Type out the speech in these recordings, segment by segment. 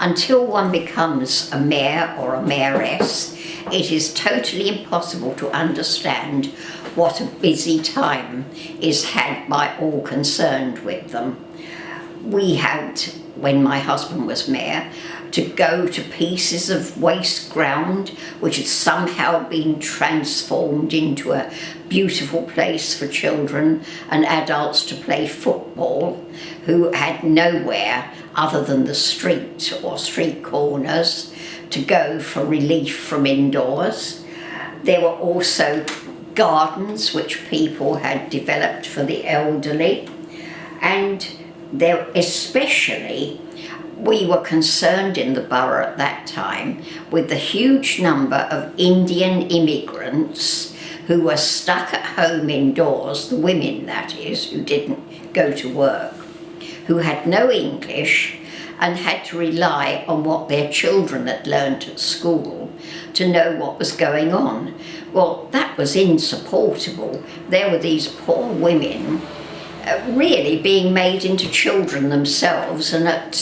Until one becomes a mayor or a mayoress, it is totally impossible to understand what a busy time is had by all concerned with them. We had, when my husband was mayor, to go to pieces of waste ground which had somehow been transformed into a beautiful place for children and adults to play football, who had nowhere other than the street or street corners to go for relief from indoors. There were also gardens which people had developed for the elderly, and there especially we were concerned in the borough at that time with the huge number of Indian immigrants who were stuck at home indoors, the women that is, who didn't go to work, who had no English and had to rely on what their children had learnt at school to know what was going on. Well, that was insupportable. There were these poor women really being made into children themselves and at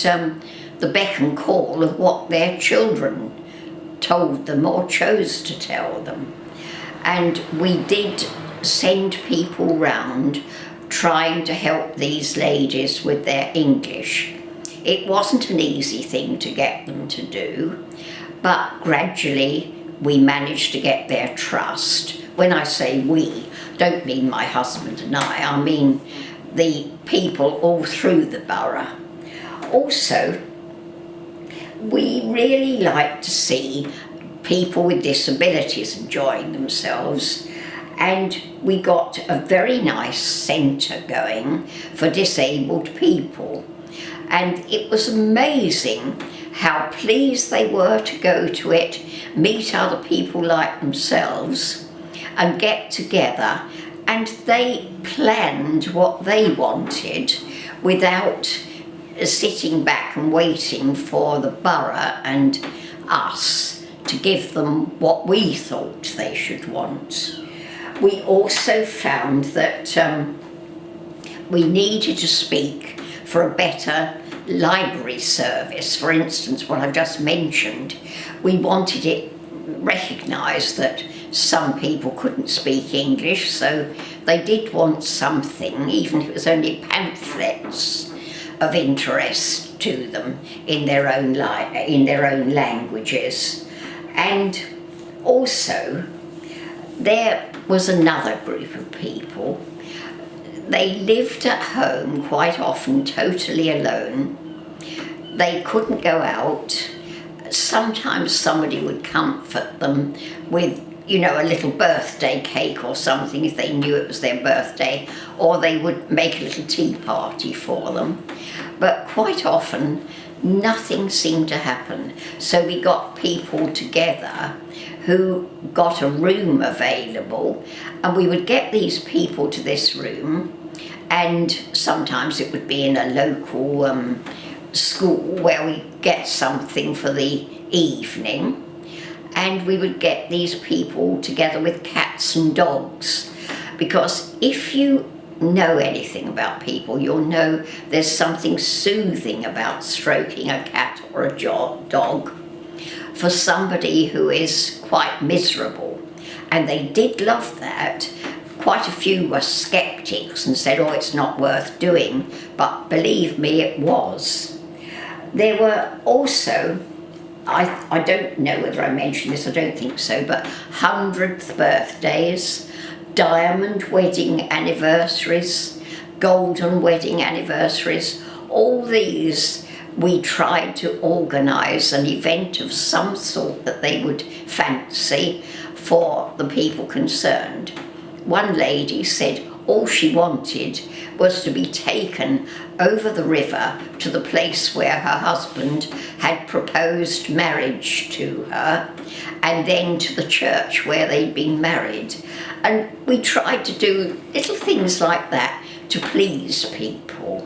the beck and call of what their children told them or chose to tell them. And we did send people round trying to help these ladies with their English. It wasn't an easy thing to get them to do, but gradually we managed to get their trust. When I say we, don't mean my husband and I mean the people all through the borough. Also, we really like to see people with disabilities enjoying themselves, and we got a very nice centre going for disabled people. And it was amazing how pleased they were to go to it, meet other people like themselves and get together, and they planned what they wanted without sitting back and waiting for the borough and us to give them what we thought they should want. We also found that we needed to speak for a better library service. For instance, what I've just mentioned, we wanted it recognised that some people couldn't speak English, so they did want something, even if it was only pamphlets of interest to them in their own languages. And also there was another group of people. They lived at home quite often totally alone. They couldn't go out. Sometimes somebody would comfort them with, a little birthday cake or something if they knew it was their birthday, or they would make a little tea party for them. But quite often, nothing seemed to happen. So we got people together who got a room available, and we would get these people to this room, and sometimes it would be in a local school where we get something for the evening, and we would get these people together with cats and dogs, because if you know anything about people, you'll know there's something soothing about stroking a cat or a dog for somebody who is quite miserable. And they did love that. Quite a few were skeptics and said, oh, it's not worth doing, but believe me, it was. There were also, I don't know whether I mentioned this, I don't think so, but 100th birthdays, diamond wedding anniversaries, golden wedding anniversaries, all these we tried to organise an event of some sort that they would fancy for the people concerned. One lady said all she wanted was to be taken over the river to the place where her husband had proposed marriage to her, and then to the church where they'd been married. And we tried to do little things like that to please people.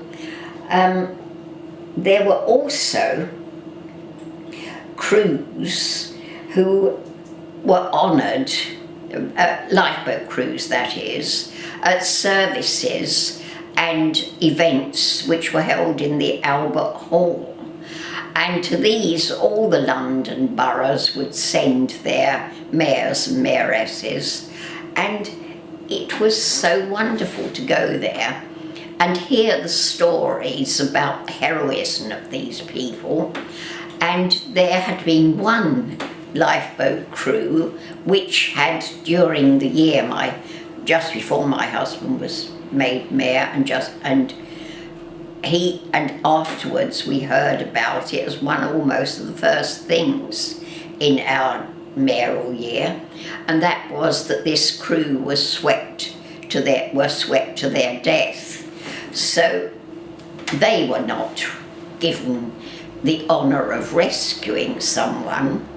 There were also crews who were honoured, lifeboat crews that is, at services and events which were held in the Albert Hall. And to these, all the London boroughs would send their mayors and mayoresses, and it was so wonderful to go there and hear the stories about the heroism of these people. And there had been one lifeboat crew which had, during the year, just before my husband was made mayor, and afterwards we heard about it as one almost of the first things in our mayoral year, and that was that this crew was swept to their death. So they were not given the honour of rescuing someone,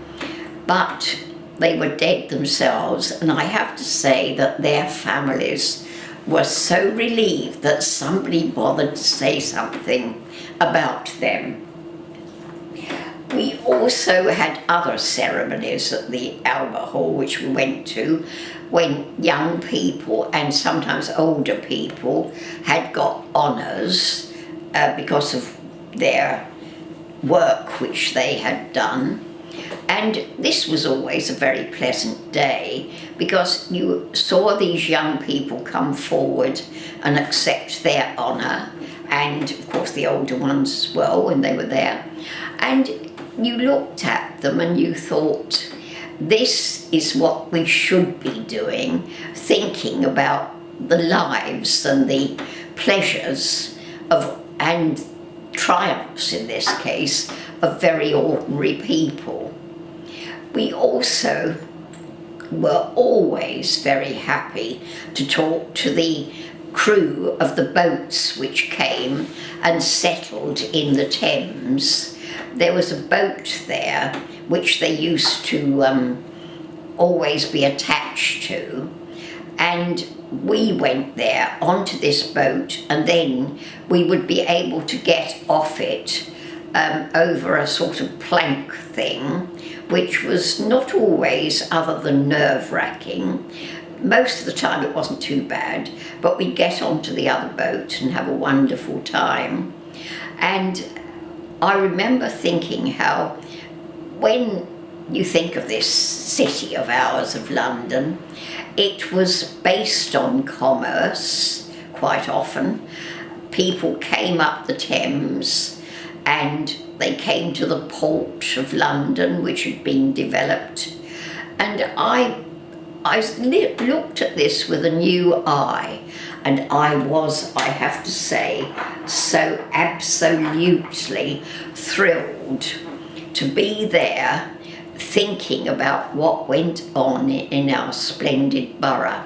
but they were dead themselves, and I have to say that their families were so relieved that somebody bothered to say something about them. We also had other ceremonies at the Albert Hall which we went to, when young people and sometimes older people had got honours because of their work which they had done. And this was always a very pleasant day, because you saw these young people come forward and accept their honour, and of course the older ones as well when they were there. And you looked at them and you thought, this is what we should be doing, thinking about the lives and the pleasures of, and triumphs in this case, of very ordinary people. We also were always very happy to talk to the crew of the boats which came and settled in the Thames. There was a boat there which they used to always be attached to, and we went there onto this boat, and then we would be able to get off it over a sort of plank thing, which was not always other than nerve-wracking. Most of the time it wasn't too bad, but we'd get onto the other boat and have a wonderful time. And I remember thinking how, when you think of this city of ours, of London, it was based on commerce quite often. People came up the Thames and they came to the port of London, which had been developed. And I looked at this with a new eye, and I was, I have to say, so absolutely thrilled to be there, thinking about what went on in our splendid borough.